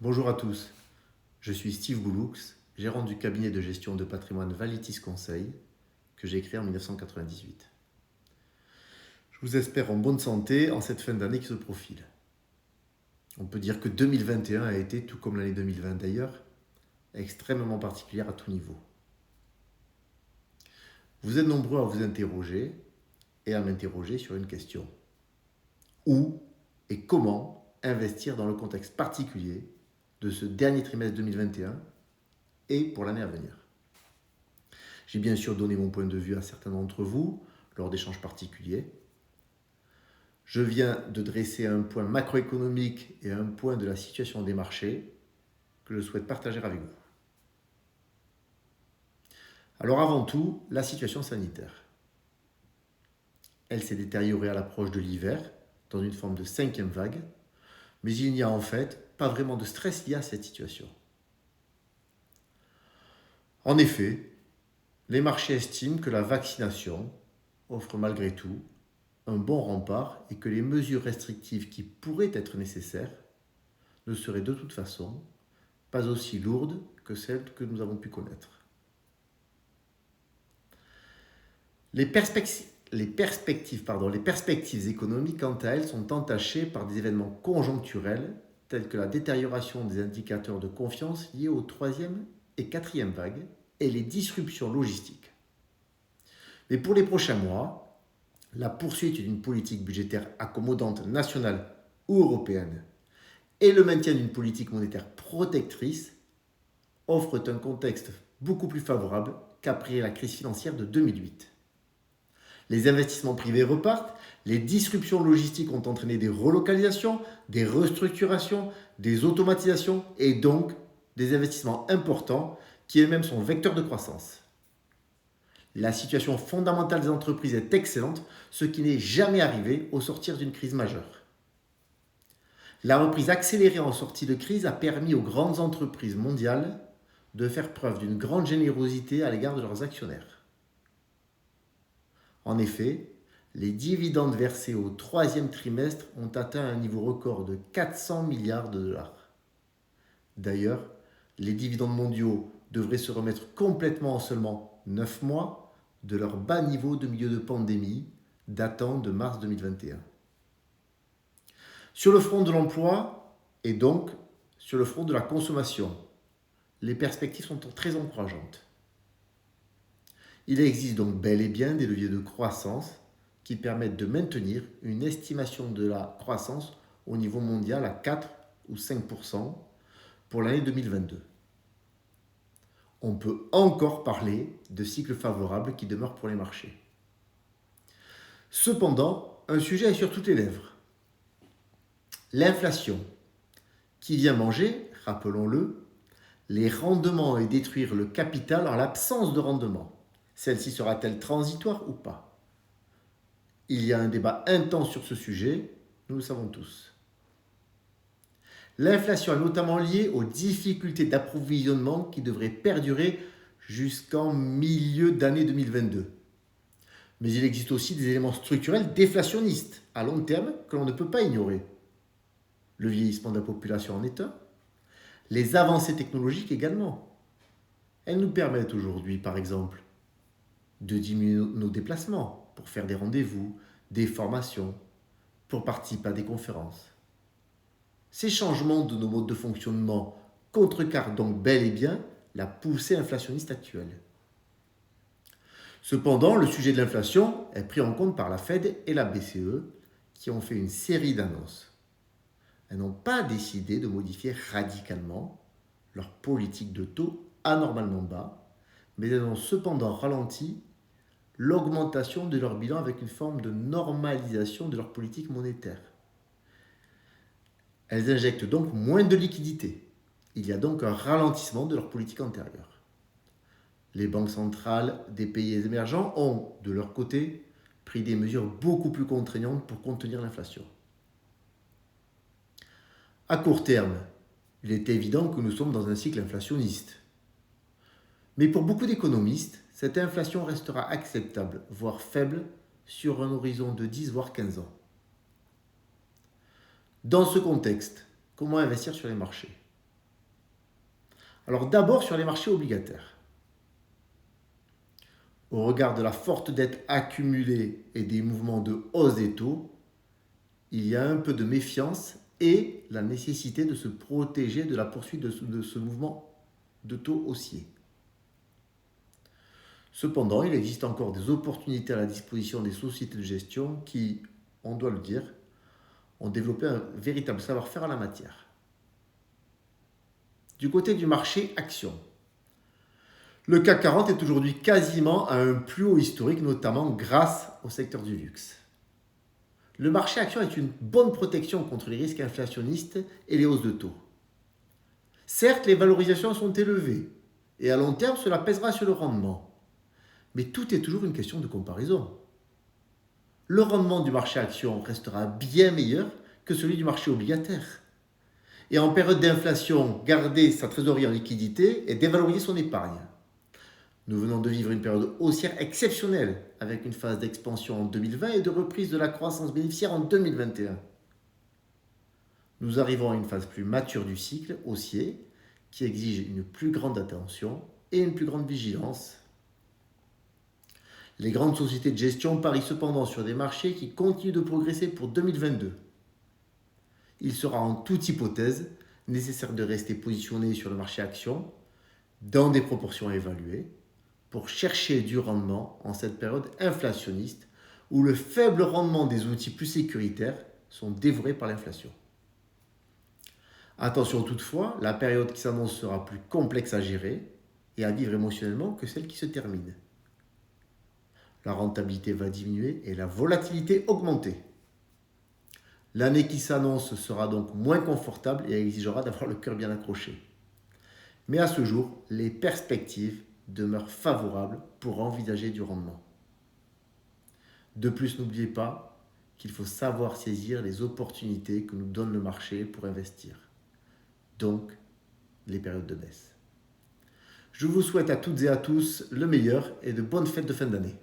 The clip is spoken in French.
Bonjour à tous, je suis Steve Bouloux, gérant du cabinet de gestion de patrimoine Valitis Conseil, que j'ai créé en 1998. Je vous espère en bonne santé en cette fin d'année qui se profile. On peut dire que 2021 a été, tout comme l'année 2020 d'ailleurs, extrêmement particulière à tout niveau. Vous êtes nombreux à vous interroger et à m'interroger sur une question. Où et comment investir dans le contexte particulier de ce dernier trimestre 2021 et pour l'année à venir? J'ai bien sûr donné mon point de vue à certains d'entre vous lors d'échanges particuliers. Je viens de dresser un point macroéconomique et un point de la situation des marchés que je souhaite partager avec vous. Alors avant tout, la situation sanitaire. Elle s'est détériorée à l'approche de l'hiver, dans une forme de 5e vague, mais il n'y a en fait pas vraiment de stress lié à cette situation. En effet, les marchés estiment que la vaccination offre malgré tout un bon rempart et que les mesures restrictives qui pourraient être nécessaires ne seraient de toute façon pas aussi lourdes que celles que nous avons pu connaître. Les perspectives économiques, quant à elles, sont entachées par des événements conjoncturels tels que la détérioration des indicateurs de confiance liés aux 3e et 4e vagues et les disruptions logistiques. Mais pour les prochains mois, la poursuite d'une politique budgétaire accommodante nationale ou européenne et le maintien d'une politique monétaire protectrice offrent un contexte beaucoup plus favorable qu'après la crise financière de 2008. Les investissements privés repartent, les disruptions logistiques ont entraîné des relocalisations, des restructurations, des automatisations et donc des investissements importants qui eux-mêmes sont vecteurs de croissance. La situation fondamentale des entreprises est excellente, ce qui n'est jamais arrivé au sortir d'une crise majeure. La reprise accélérée en sortie de crise a permis aux grandes entreprises mondiales de faire preuve d'une grande générosité à l'égard de leurs actionnaires. En effet, les dividendes versés au 3e trimestre ont atteint un niveau record de 400 milliards de dollars. D'ailleurs, les dividendes mondiaux devraient se remettre complètement en seulement 9 mois de leur bas niveau de milieu de pandémie datant de mars 2021. Sur le front de l'emploi et donc sur le front de la consommation, les perspectives sont très encourageantes. Il existe donc bel et bien des leviers de croissance qui permettent de maintenir une estimation de la croissance au niveau mondial à 4 ou 5% pour l'année 2022. On peut encore parler de cycles favorables qui demeurent pour les marchés. Cependant, un sujet est sur toutes les lèvres. L'inflation, qui vient manger, rappelons-le, les rendements et détruire le capital en l'absence de rendement. Celle-ci sera-t-elle transitoire ou pas? Il y a un débat intense sur ce sujet, nous le savons tous. L'inflation est notamment liée aux difficultés d'approvisionnement qui devraient perdurer jusqu'en milieu d'année 2022. Mais il existe aussi des éléments structurels déflationnistes à long terme que l'on ne peut pas ignorer. Le vieillissement de la population en est un. Les avancées technologiques également. Elles nous permettent aujourd'hui, par exemple, de diminuer nos déplacements pour faire des rendez-vous, des formations, pour participer à des conférences. Ces changements de nos modes de fonctionnement contrecarrent donc bel et bien la poussée inflationniste actuelle. Cependant, le sujet de l'inflation est pris en compte par la Fed et la BCE qui ont fait une série d'annonces. Elles n'ont pas décidé de modifier radicalement leur politique de taux anormalement bas, mais elles ont cependant ralenti l'augmentation de leur bilan avec une forme de normalisation de leur politique monétaire. Elles injectent donc moins de liquidités. Il y a donc un ralentissement de leur politique antérieure. Les banques centrales des pays émergents ont, de leur côté, pris des mesures beaucoup plus contraignantes pour contenir l'inflation. À court terme, il est évident que nous sommes dans un cycle inflationniste. Mais pour beaucoup d'économistes, cette inflation restera acceptable, voire faible, sur un horizon de 10 voire 15 ans. Dans ce contexte, comment investir sur les marchés? Alors d'abord sur les marchés obligataires. Au regard de la forte dette accumulée et des mouvements de hausse des taux, il y a un peu de méfiance et la nécessité de se protéger de la poursuite de ce mouvement de taux haussier. Cependant, il existe encore des opportunités à la disposition des sociétés de gestion qui, on doit le dire, ont développé un véritable savoir-faire en la matière. Du côté du marché action, le CAC 40 est aujourd'hui quasiment à un plus haut historique, notamment grâce au secteur du luxe. Le marché action est une bonne protection contre les risques inflationnistes et les hausses de taux. Certes, les valorisations sont élevées et à long terme, cela pèsera sur le rendement. Mais tout est toujours une question de comparaison. Le rendement du marché action restera bien meilleur que celui du marché obligataire. Et en période d'inflation, garder sa trésorerie en liquidité et dévaloriser son épargne. Nous venons de vivre une période haussière exceptionnelle avec une phase d'expansion en 2020 et de reprise de la croissance bénéficiaire en 2021. Nous arrivons à une phase plus mature du cycle haussier qui exige une plus grande attention et une plus grande vigilance. Les grandes sociétés de gestion parient cependant sur des marchés qui continuent de progresser pour 2022. Il sera en toute hypothèse nécessaire de rester positionné sur le marché action dans des proportions évaluées pour chercher du rendement en cette période inflationniste où le faible rendement des outils plus sécuritaires sont dévorés par l'inflation. Attention toutefois, la période qui s'annonce sera plus complexe à gérer et à vivre émotionnellement que celle qui se termine. La rentabilité va diminuer et la volatilité augmenter. L'année qui s'annonce sera donc moins confortable et exigera d'avoir le cœur bien accroché. Mais à ce jour, les perspectives demeurent favorables pour envisager du rendement. De plus, n'oubliez pas qu'il faut savoir saisir les opportunités que nous donne le marché pour investir. Donc, les périodes de baisse. Je vous souhaite à toutes et à tous le meilleur et de bonnes fêtes de fin d'année.